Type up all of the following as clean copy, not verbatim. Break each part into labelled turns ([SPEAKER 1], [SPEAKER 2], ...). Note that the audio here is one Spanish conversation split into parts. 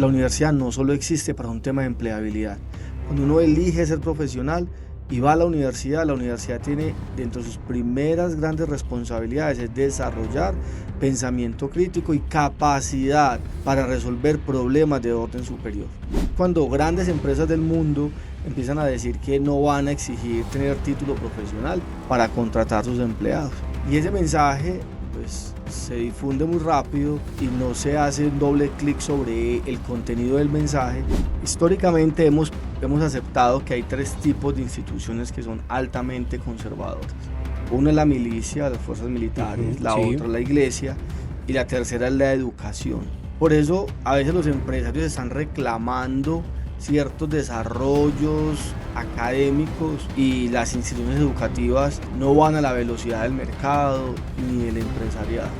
[SPEAKER 1] la universidad no solo existe para un tema de empleabilidad. Cuando uno elige ser profesional y va a la universidad tiene dentro de sus primeras grandes responsabilidades es desarrollar pensamiento crítico y capacidad para resolver problemas de orden superior. Cuando grandes empresas del mundo empiezan a decir que no van a exigir tener título profesional para contratar a sus empleados. Y ese mensaje pues se difunde muy rápido y no se hace un doble clic sobre el contenido del mensaje. Históricamente hemos aceptado que hay tres tipos de instituciones que son altamente conservadoras. Una es la milicia, las fuerzas militares, la
[SPEAKER 2] Sí.
[SPEAKER 1] otra la iglesia y la tercera es la educación. Por eso a veces los empresarios están reclamando ciertos desarrollos académicos y las instituciones educativas no van a la velocidad del mercado ni del empresariado.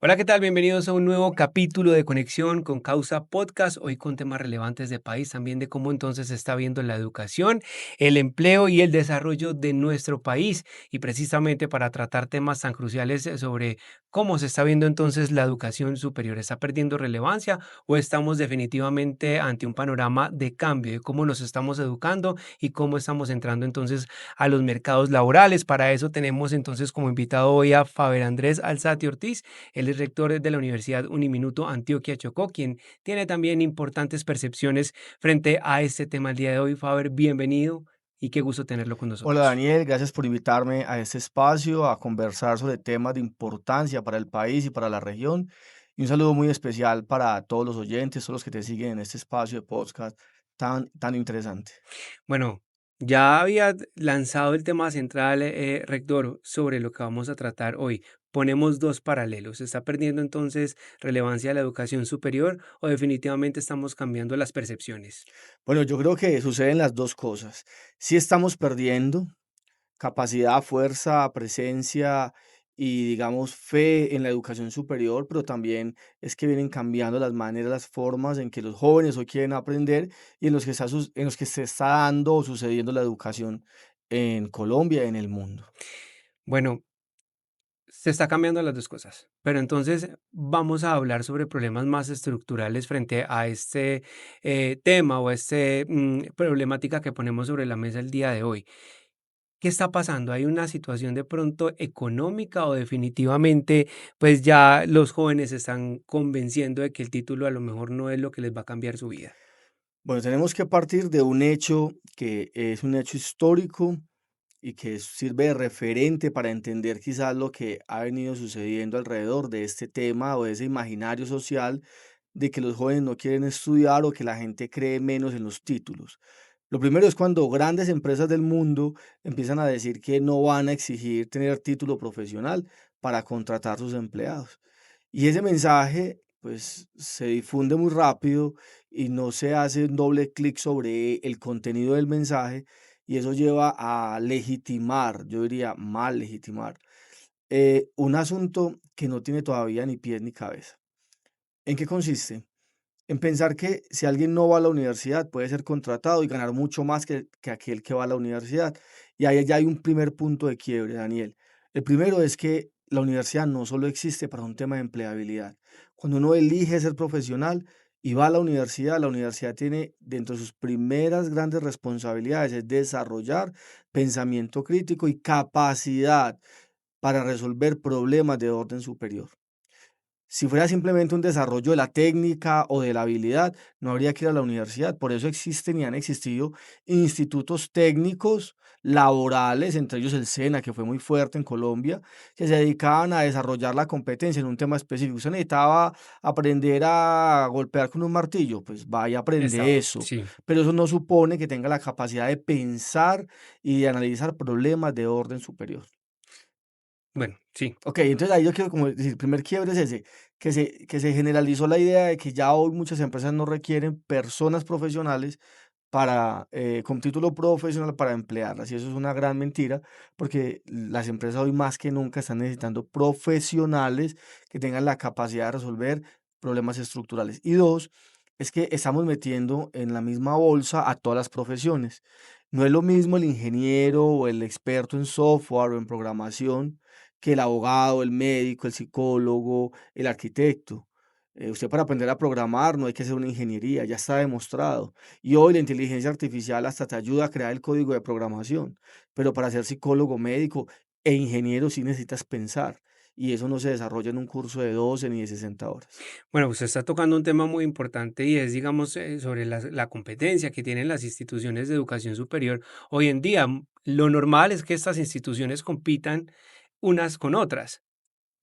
[SPEAKER 2] Hola, ¿qué tal? Bienvenidos a un nuevo capítulo de Conexión con Causa Podcast, hoy con temas relevantes de país, también de cómo entonces se está viendo la educación, el empleo y el desarrollo de nuestro país. Y precisamente para tratar temas tan cruciales sobre cómo se está viendo entonces la educación superior, ¿está perdiendo relevancia o estamos definitivamente ante un panorama de cambio de cómo nos estamos educando y cómo estamos entrando entonces a los mercados laborales? Para eso tenemos entonces como invitado hoy a Faber Andrés Alzate Ortiz. Él es rector de la Universidad Uniminuto Antioquia Chocó, quien tiene también importantes percepciones frente a este tema el día de hoy. Faber, bienvenido y qué gusto tenerlo con
[SPEAKER 1] Hola
[SPEAKER 2] nosotros.
[SPEAKER 1] Daniel, gracias por invitarme a este espacio a conversar sobre temas de importancia para el país y para la región. Y un saludo muy especial para todos los oyentes, todos los que te siguen en este espacio de podcast tan interesante.
[SPEAKER 2] Bueno, ya había lanzado el tema central, rector, sobre lo que vamos a tratar hoy. Ponemos dos paralelos. ¿Se está perdiendo entonces relevancia de la educación superior o definitivamente estamos cambiando las percepciones?
[SPEAKER 1] Bueno, yo creo que suceden las dos cosas. Sí estamos perdiendo capacidad, fuerza, presencia y digamos fe en la educación superior, pero también es que vienen cambiando las maneras, las formas en que los jóvenes hoy quieren aprender y en los que en los que se está dando o sucediendo la educación en Colombia y en el mundo.
[SPEAKER 2] Bueno, se está cambiando las 2 cosas, pero entonces vamos a hablar sobre problemas más estructurales frente a este, tema o este, problemática que ponemos sobre la mesa el día de hoy. ¿Qué está pasando? ¿Hay una situación de pronto económica o definitivamente, pues, ya los jóvenes se están convenciendo de que el título a lo mejor no es lo que les va a cambiar su vida?
[SPEAKER 1] Bueno, tenemos que partir de un hecho que es un hecho histórico y que sirve de referente para entender quizás lo que ha venido sucediendo alrededor de este tema o de ese imaginario social de que los jóvenes no quieren estudiar o que la gente cree menos en los títulos. Lo primero es cuando grandes empresas del mundo empiezan a decir que no van a exigir tener título profesional para contratar sus empleados. Y ese mensaje pues se difunde muy rápido y no se hace un doble clic sobre el contenido del mensaje y eso lleva a legitimar, yo diría mal legitimar, un asunto que no tiene todavía ni pies ni cabeza. ¿En qué consiste? En pensar que si alguien no va a la universidad puede ser contratado y ganar mucho más que aquel que va a la universidad. Y ahí ya hay un primer punto de quiebre, Daniel. El primero es que la universidad no solo existe para un tema de empleabilidad. Cuando uno elige ser profesional y va a la universidad tiene dentro de sus primeras grandes responsabilidades es desarrollar pensamiento crítico y capacidad para resolver problemas de orden superior. Si fuera simplemente un desarrollo de la técnica o de la habilidad, no habría que ir a la universidad. Por eso existen y han existido institutos técnicos laborales, entre ellos el SENA, que fue muy fuerte en Colombia, que se dedicaban a desarrollar la competencia en un tema específico. Usted necesitaba aprender a golpear con un martillo, pues vaya, aprende
[SPEAKER 2] Exacto,
[SPEAKER 1] eso.
[SPEAKER 2] sí.
[SPEAKER 1] Pero eso no supone que tenga la capacidad de pensar y de analizar problemas de orden superior.
[SPEAKER 2] Bueno, sí.
[SPEAKER 1] Ok, entonces ahí yo quiero como decir, el primer quiebre es ese, que se generalizó la idea de que ya hoy muchas empresas no requieren personas profesionales para, con título profesional para emplearlas. Y eso es una gran mentira, porque las empresas hoy más que nunca están necesitando profesionales que tengan la capacidad de resolver problemas estructurales. Y dos, es que estamos metiendo en la misma bolsa a todas las profesiones. No es lo mismo el ingeniero o el experto en software o en programación que el abogado, el médico, el psicólogo, el arquitecto. Usted para aprender a programar no hay que hacer una ingeniería, ya está demostrado. Y hoy la inteligencia artificial hasta te ayuda a crear el código de programación, pero para ser psicólogo, médico e ingeniero sí necesitas pensar. Y eso no se desarrolla en un curso de 12 ni de 60 horas.
[SPEAKER 2] Bueno, usted está tocando un tema muy importante y es, digamos, sobre la competencia que tienen las instituciones de educación superior. Hoy en día, lo normal es que estas instituciones compitan unas con otras.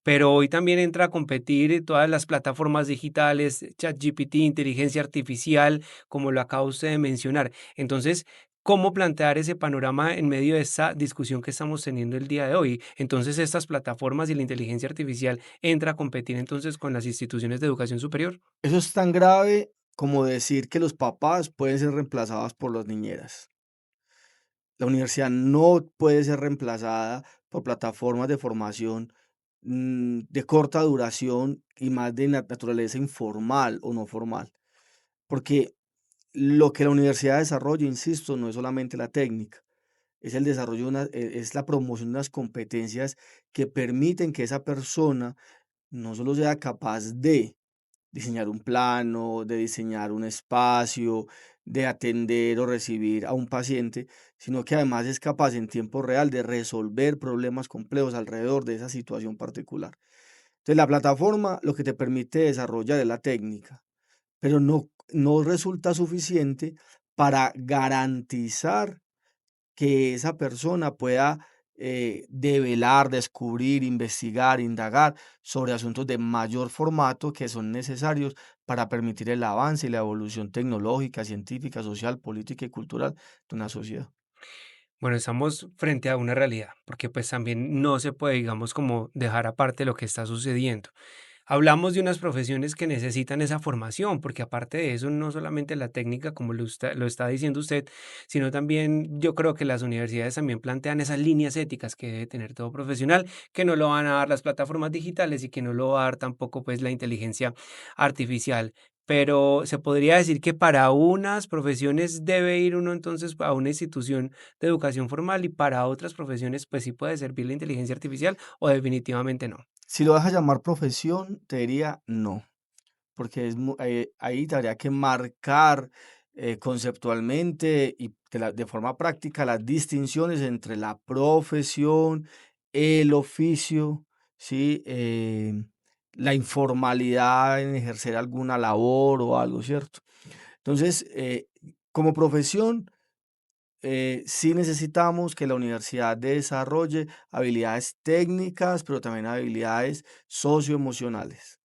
[SPEAKER 2] Pero hoy también entra a competir todas las plataformas digitales, ChatGPT, inteligencia artificial, como lo acaba usted de mencionar. Entonces, ¿cómo plantear ese panorama en medio de esa discusión que estamos teniendo el día de hoy? Entonces, estas plataformas y la inteligencia artificial entra a competir entonces con las instituciones de educación superior.
[SPEAKER 1] Eso es tan grave como decir que los papás pueden ser reemplazados por las niñeras. La universidad no puede ser reemplazada por plataformas de formación de corta duración y más de naturaleza informal o no formal, porque lo que la universidad desarrolla, insisto, no es solamente la técnica, es el desarrollo de es la promoción de unas competencias que permiten que esa persona no solo sea capaz de diseñar un plano, de diseñar un espacio, de atender o recibir a un paciente, sino que además es capaz en tiempo real de resolver problemas complejos alrededor de esa situación particular. Entonces, la plataforma lo que te permite desarrollar es la técnica, pero no resulta suficiente para garantizar que esa persona pueda develar, descubrir, investigar, indagar sobre asuntos de mayor formato que son necesarios para permitir el avance y la evolución tecnológica, científica, social, política y cultural de una sociedad.
[SPEAKER 2] Bueno, estamos frente a una realidad, porque pues también no se puede, digamos, como dejar aparte lo que está sucediendo. Hablamos de unas profesiones que necesitan esa formación, porque aparte de eso, no solamente la técnica, como lo está diciendo usted, sino también yo creo que las universidades también plantean esas líneas éticas que debe tener todo profesional, que no lo van a dar las plataformas digitales y que no lo va a dar tampoco pues la inteligencia artificial. Pero se podría decir que para unas profesiones debe ir uno entonces a una institución de educación formal y para otras profesiones pues sí puede servir la inteligencia artificial o definitivamente no.
[SPEAKER 1] Si lo vas a llamar profesión, te diría no, porque ahí te habría que marcar conceptualmente y de forma práctica las distinciones entre la profesión, el oficio, ¿sí? La informalidad en ejercer alguna labor o algo, ¿cierto? Entonces, como profesión, sí necesitamos que la universidad desarrolle habilidades técnicas, pero también habilidades socioemocionales.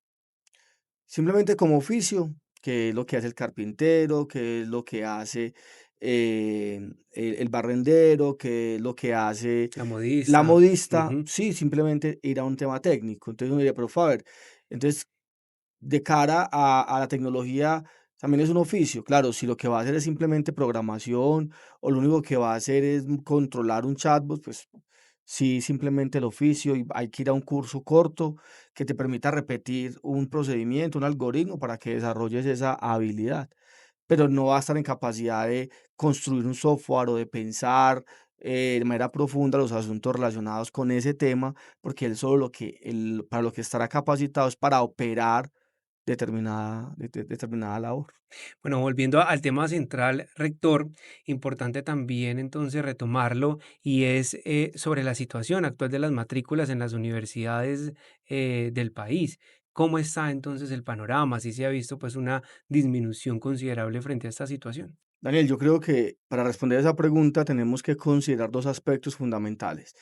[SPEAKER 1] Simplemente como oficio, que es lo que hace el carpintero, que es lo que hace el barrendero, que es lo que hace
[SPEAKER 2] La
[SPEAKER 1] la
[SPEAKER 2] modista.
[SPEAKER 1] modista,
[SPEAKER 2] Ujú.
[SPEAKER 1] sí, simplemente ir a un tema técnico. Entonces uno diría, pero Faber, entonces de cara a la tecnología también es un oficio. Claro, si lo que va a hacer es simplemente programación o lo único que va a hacer es controlar un chatbot, pues sí, simplemente el oficio y hay que ir a un curso corto que te permita repetir un procedimiento, un algoritmo para que desarrolles esa habilidad, pero no va a estar en capacidad de construir un software o de pensar de manera profunda los asuntos relacionados con ese tema, porque él solo para lo que estará capacitado es para operar determinada labor.
[SPEAKER 2] Bueno, volviendo al tema central, rector, importante también entonces retomarlo y es sobre la situación actual de las matrículas en las universidades del país. ¿Cómo está entonces el panorama? Si se ha visto pues una disminución considerable frente a esta situación.
[SPEAKER 1] Daniel, yo creo que para responder a esa pregunta tenemos que considerar dos aspectos fundamentales.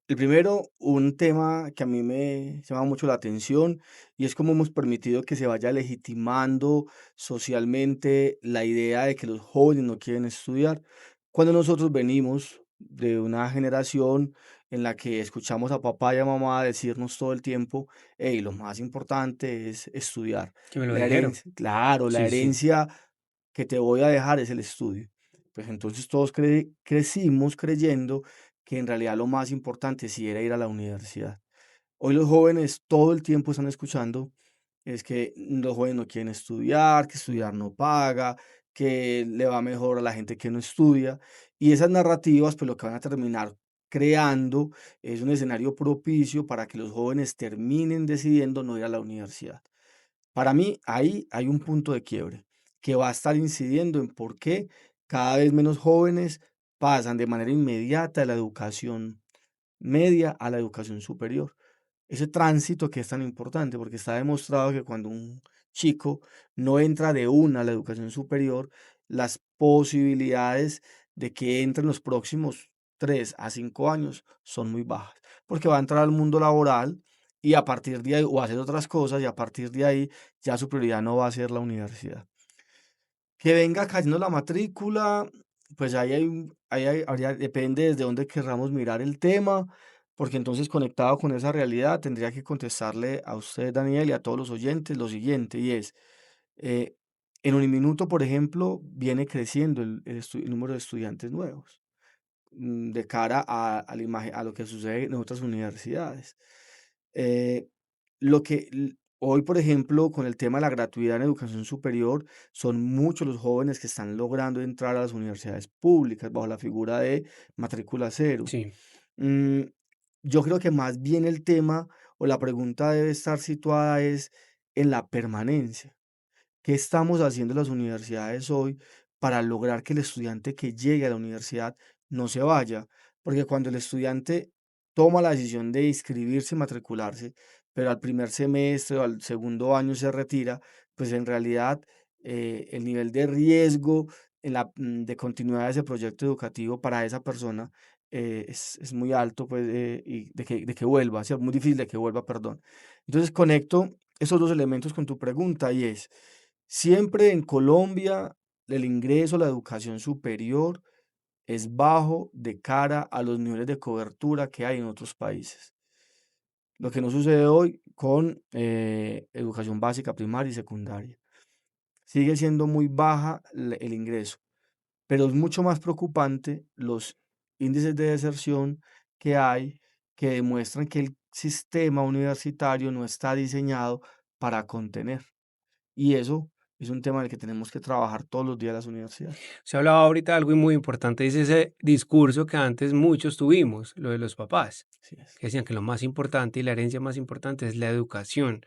[SPEAKER 1] El primero, un tema que a mí me llama mucho la atención y es cómo hemos permitido que se vaya legitimando socialmente la idea de que los jóvenes no quieren estudiar, cuando nosotros venimos de una generación en la que escuchamos a papá y a mamá decirnos todo el tiempo, hey, lo más importante es estudiar.
[SPEAKER 2] Que me lo
[SPEAKER 1] La
[SPEAKER 2] dijeron.
[SPEAKER 1] herencia, claro, la
[SPEAKER 2] Sí, sí.
[SPEAKER 1] herencia que te voy a dejar es el estudio. Pues entonces todos crecimos creyendo que en realidad lo más importante sí era ir a la universidad. Hoy los jóvenes todo el tiempo están escuchando es que los jóvenes no quieren estudiar, que estudiar no paga, que le va mejor a la gente que no estudia. Y esas narrativas, pues lo que van a terminar creando es un escenario propicio para que los jóvenes terminen decidiendo no ir a la universidad. Para mí, ahí hay un punto de quiebre que va a estar incidiendo en por qué cada vez menos jóvenes pasan de manera inmediata de la educación media a la educación superior. Ese tránsito que es tan importante, porque está demostrado que cuando un chico no entra de una a la educación superior, las posibilidades de que entre en los próximos 3 a 5 años son muy bajas, porque va a entrar al mundo laboral y a partir de ahí, o a hacer otras cosas, y a partir de ahí ya su prioridad no va a ser la universidad. Que venga cayendo la matrícula, pues ahí hay un ahí hay habría depende desde dónde querramos mirar el tema, porque entonces conectado con esa realidad tendría que contestarle a usted, Daniel, y a todos los oyentes lo siguiente, y es, eh, en Uniminuto, por ejemplo, viene creciendo el número de estudiantes nuevos de cara a la imagen, a lo que sucede en otras universidades. Eh, lo que hoy, por ejemplo, con el tema de la gratuidad en educación superior, son muchos los jóvenes que están logrando entrar a las universidades públicas bajo la figura de matrícula cero.
[SPEAKER 2] Sí.
[SPEAKER 1] Mm, yo creo que más bien el tema o la pregunta debe estar situada es en la permanencia. ¿Qué estamos haciendo las universidades hoy para lograr que el estudiante que llegue a la universidad no se vaya? Porque cuando el estudiante toma la decisión de inscribirse y matricularse, pero al primer semestre o al segundo año se retira, pues en realidad el nivel de riesgo de continuidad de ese proyecto educativo para esa persona es muy alto, pues, y de que vuelva, o sea, muy difícil de que vuelva, perdón. Entonces conecto esos dos elementos con tu pregunta y es, siempre en Colombia el ingreso a la educación superior es bajo de cara a los niveles de cobertura que hay en otros países. Lo que no sucede hoy con educación básica, primaria y secundaria. Sigue siendo muy baja el ingreso, pero es mucho más preocupante los índices de deserción que hay que demuestran que el sistema universitario no está diseñado para contener. Y eso es un tema en el que tenemos que trabajar todos los días las universidades.
[SPEAKER 2] Se hablaba ahorita de algo muy importante, es ese discurso que antes muchos tuvimos, lo de los papás,
[SPEAKER 1] Así es.
[SPEAKER 2] que decían que lo más importante y la herencia más importante es la educación.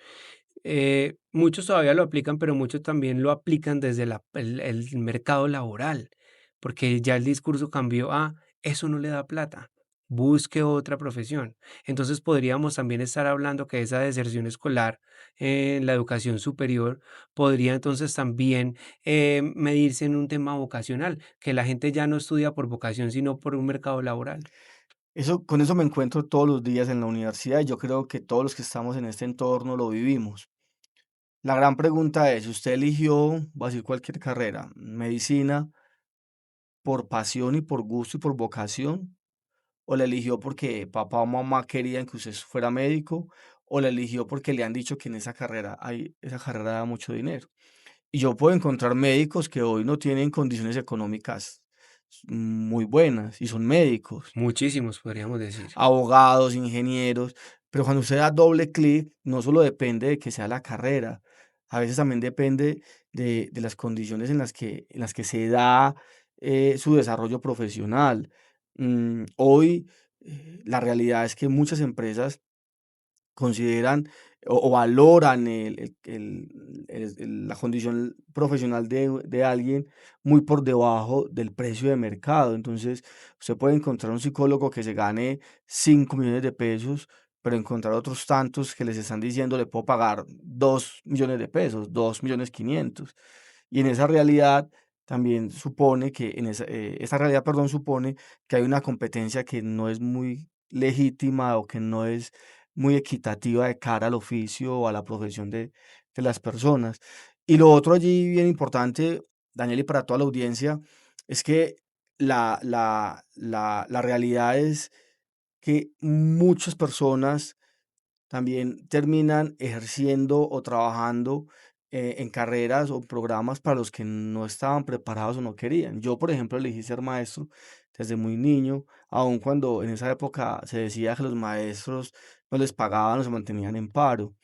[SPEAKER 2] Muchos todavía lo aplican, pero muchos también lo aplican desde el mercado laboral, porque ya el discurso cambió a eso no le da plata, busque otra profesión. Entonces podríamos también estar hablando que esa deserción escolar en la educación superior podría entonces también medirse en un tema vocacional, que la gente ya no estudia por vocación, sino por un mercado laboral.
[SPEAKER 1] Con eso me encuentro todos los días en la universidad y yo creo que todos los que estamos en este entorno lo vivimos. La gran pregunta es, ¿usted eligió, va a decir cualquier carrera, medicina por pasión y por gusto y por vocación? ¿O la eligió porque papá o mamá querían que usted fuera médico? ¿O la eligió porque le han dicho que en esa carrera da mucho dinero? Y yo puedo encontrar médicos que hoy no tienen condiciones económicas muy buenas y son médicos,
[SPEAKER 2] Muchísimos, podríamos decir.
[SPEAKER 1] abogados, ingenieros, pero cuando usted da doble clic, no solo depende de que sea la carrera, a veces también depende de las condiciones en las que se da su desarrollo profesional. Hoy la realidad es que muchas empresas consideran o valoran la condición profesional de alguien muy por debajo del precio de mercado. Entonces, usted puede encontrar un psicólogo que se gane 5 millones de pesos, pero encontrar otros tantos que les están diciendo le puedo pagar 2 millones de pesos, 2.500.000. Y en esa realidad también supone que, esa realidad, perdón, supone que hay una competencia que no es muy legítima o que no es muy equitativa de cara al oficio o a la profesión de las personas. Y lo otro allí bien importante, Daniel, y para toda la audiencia, es que la realidad es que muchas personas también terminan ejerciendo o trabajando en carreras o programas para los que no estaban preparados o no querían. Yo, por ejemplo, elegí ser maestro desde muy niño, aun cuando en esa época se decía que los maestros no les pagaban o se mantenían en paro.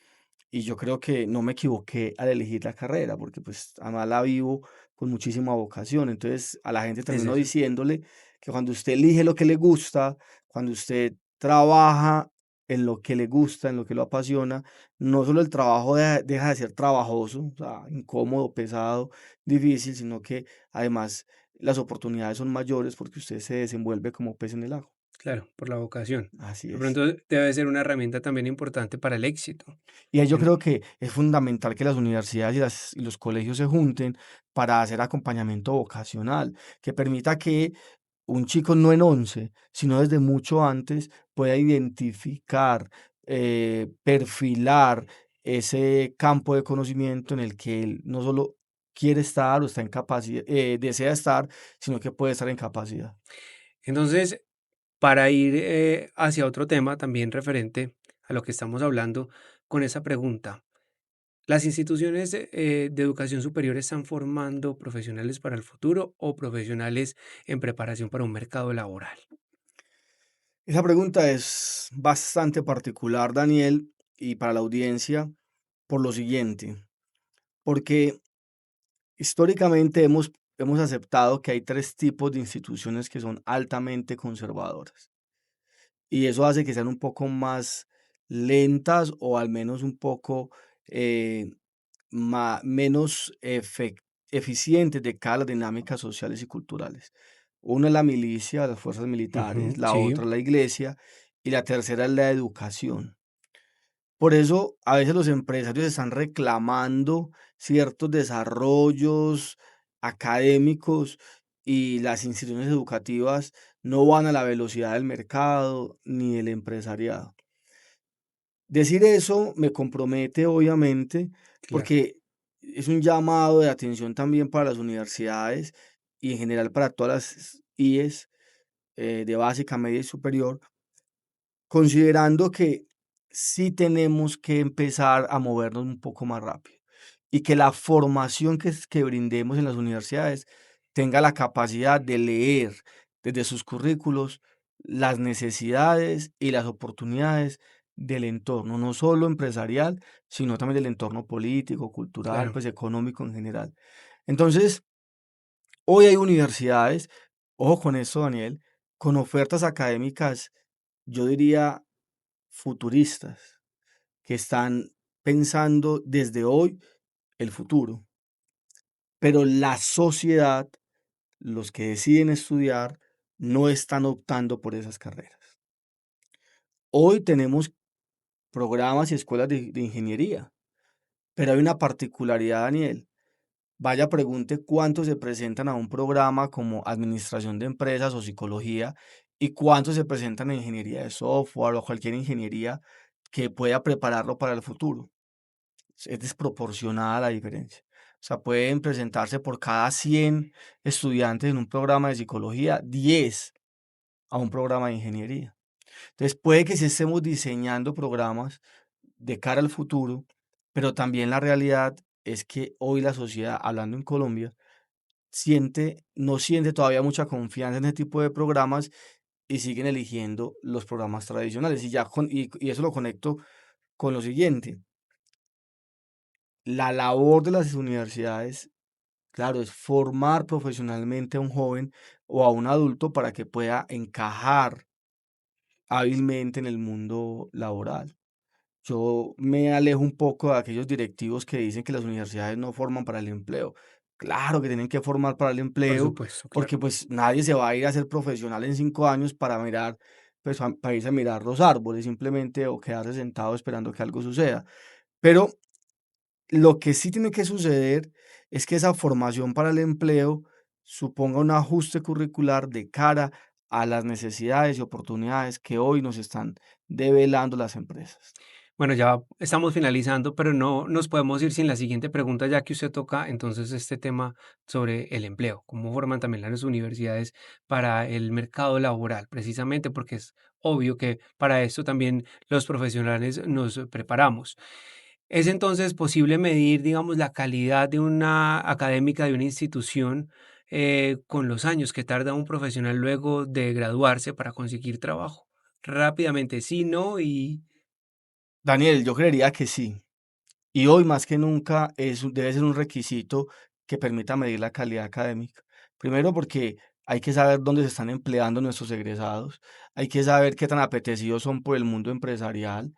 [SPEAKER 1] Y yo creo que no me equivoqué al elegir la carrera, porque pues además la vivo con muchísima vocación. Entonces, a la gente
[SPEAKER 2] Es
[SPEAKER 1] termino
[SPEAKER 2] eso.
[SPEAKER 1] diciéndole que cuando usted elige lo que le gusta, cuando usted trabaja en lo que le gusta, en lo que lo apasiona, no solo el trabajo deja de ser trabajoso, o sea, incómodo, pesado, difícil, sino que además las oportunidades son mayores porque usted se desenvuelve como pez en el agua.
[SPEAKER 2] Claro, por la vocación.
[SPEAKER 1] Así
[SPEAKER 2] De
[SPEAKER 1] es.
[SPEAKER 2] pronto debe ser una herramienta también importante para el éxito.
[SPEAKER 1] Y ahí yo
[SPEAKER 2] En
[SPEAKER 1] creo que es fundamental que las universidades y los colegios se junten para hacer acompañamiento vocacional, que permita que un chico no en 11 sino desde mucho antes pueda identificar, perfilar ese campo de conocimiento en el que él no solo quiere estar o está en capacidad, desea estar, sino que puede estar en capacidad.
[SPEAKER 2] entonces, para ir hacia otro tema también referente a lo que estamos hablando con esa pregunta, ¿las instituciones de educación superior están formando profesionales para el futuro o profesionales en preparación para un mercado laboral?
[SPEAKER 1] Esa pregunta es bastante particular, Daniel, y para la audiencia, por lo siguiente, porque históricamente hemos aceptado que hay tres tipos de instituciones que son altamente conservadoras y eso hace que sean un poco más lentas o al menos un poco eh, menos eficientes de cara a las dinámicas sociales y culturales. Una es la milicia, las fuerzas militares,
[SPEAKER 2] Ujú,
[SPEAKER 1] la
[SPEAKER 2] sí,
[SPEAKER 1] otra es la iglesia y la tercera es la educación. Por eso, a veces los empresarios están reclamando ciertos desarrollos académicos y las instituciones educativas no van a la velocidad del mercado ni del empresariado. Decir eso me compromete, obviamente,
[SPEAKER 2] claro.
[SPEAKER 1] porque es un llamado de atención también para las universidades y en general para todas las IES de básica, media y superior, considerando que sí tenemos que empezar a movernos un poco más rápido y que la formación que brindemos en las universidades tenga la capacidad de leer desde sus currículos las necesidades y las oportunidades del entorno, no solo empresarial, sino también del entorno político, cultural,
[SPEAKER 2] Claro.
[SPEAKER 1] pues económico en general. Entonces, hoy hay universidades, ojo con esto, Daniel, con ofertas académicas, yo diría futuristas, que están pensando desde hoy el futuro, pero la sociedad, los que deciden estudiar, no están optando por esas carreras. Hoy tenemos programas y escuelas de ingeniería, pero hay una particularidad, Daniel. Vaya, pregunte cuántos se presentan a un programa como administración de empresas o psicología y cuántos se presentan a ingeniería de software o cualquier ingeniería que pueda prepararlo para el futuro. Es desproporcionada la diferencia. O sea, pueden presentarse por cada 100 estudiantes en un programa de psicología, 10 a un programa de ingeniería. Entonces, puede que sí estemos diseñando programas de cara al futuro, pero también la realidad es que hoy la sociedad, hablando en Colombia, no siente todavía mucha confianza en ese tipo de programas y siguen eligiendo los programas tradicionales. Y eso lo conecto con lo siguiente. La labor de las universidades, claro, es formar profesionalmente a un joven o a un adulto para que pueda encajar hábilmente en el mundo laboral. Yo me alejo un poco de aquellos directivos que dicen que las universidades no forman para el empleo. Claro que tienen que formar para el
[SPEAKER 2] Por
[SPEAKER 1] empleo,
[SPEAKER 2] supuesto, claro.
[SPEAKER 1] porque pues nadie se va a ir a ser profesional en 5 años para mirar, pues para irse a mirar los árboles simplemente o quedarse sentado esperando que algo suceda. Pero lo que sí tiene que suceder es que esa formación para el empleo suponga un ajuste curricular de cara a las necesidades y oportunidades que hoy nos están develando las empresas.
[SPEAKER 2] Bueno, ya estamos finalizando, pero no nos podemos ir sin la siguiente pregunta, ya que usted toca entonces este tema sobre el empleo, cómo forman también las universidades para el mercado laboral, precisamente porque es obvio que para esto también los profesionales nos preparamos. ¿Es entonces posible medir, digamos, la calidad de una académica de una institución con los años que tarda un profesional luego de graduarse para conseguir trabajo? Rápidamente, sí, no, y
[SPEAKER 1] Daniel, yo creería que sí. Y hoy más que nunca debe ser un requisito que permita medir la calidad académica. Primero porque hay que saber dónde se están empleando nuestros egresados, hay que saber qué tan apetecidos son por el mundo empresarial,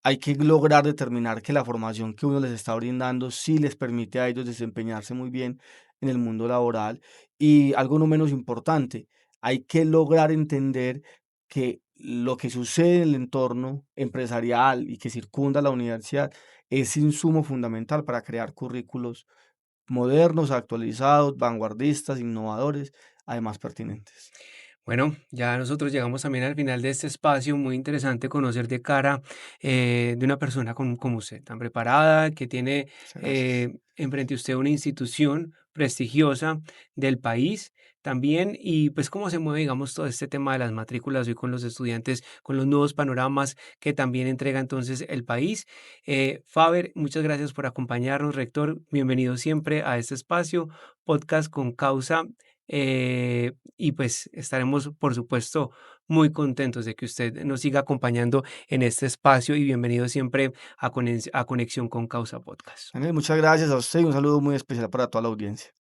[SPEAKER 1] hay que lograr determinar que la formación que uno les está brindando sí les permite a ellos desempeñarse muy bien en el mundo laboral. Y algo no menos importante, hay que lograr entender que lo que sucede en el entorno empresarial y que circunda la universidad es insumo fundamental para crear currículos modernos, actualizados, vanguardistas, innovadores, además pertinentes.
[SPEAKER 2] Bueno, ya nosotros llegamos también al final de este espacio, muy interesante conocer de cara de una persona como usted, tan preparada, que tiene
[SPEAKER 1] Muchas gracias.
[SPEAKER 2] enfrente a usted una institución prestigiosa del país también, y pues cómo se mueve, digamos, todo este tema de las matrículas hoy con los estudiantes, con los nuevos panoramas que también entrega entonces el país. Faber, muchas gracias por acompañarnos, rector, bienvenido siempre a este espacio, podcast con causa. Y pues estaremos, por supuesto, muy contentos de que usted nos siga acompañando en este espacio y bienvenido siempre a Conexión con Causa Podcast.
[SPEAKER 1] Daniel, muchas gracias a usted y un saludo muy especial para toda la audiencia.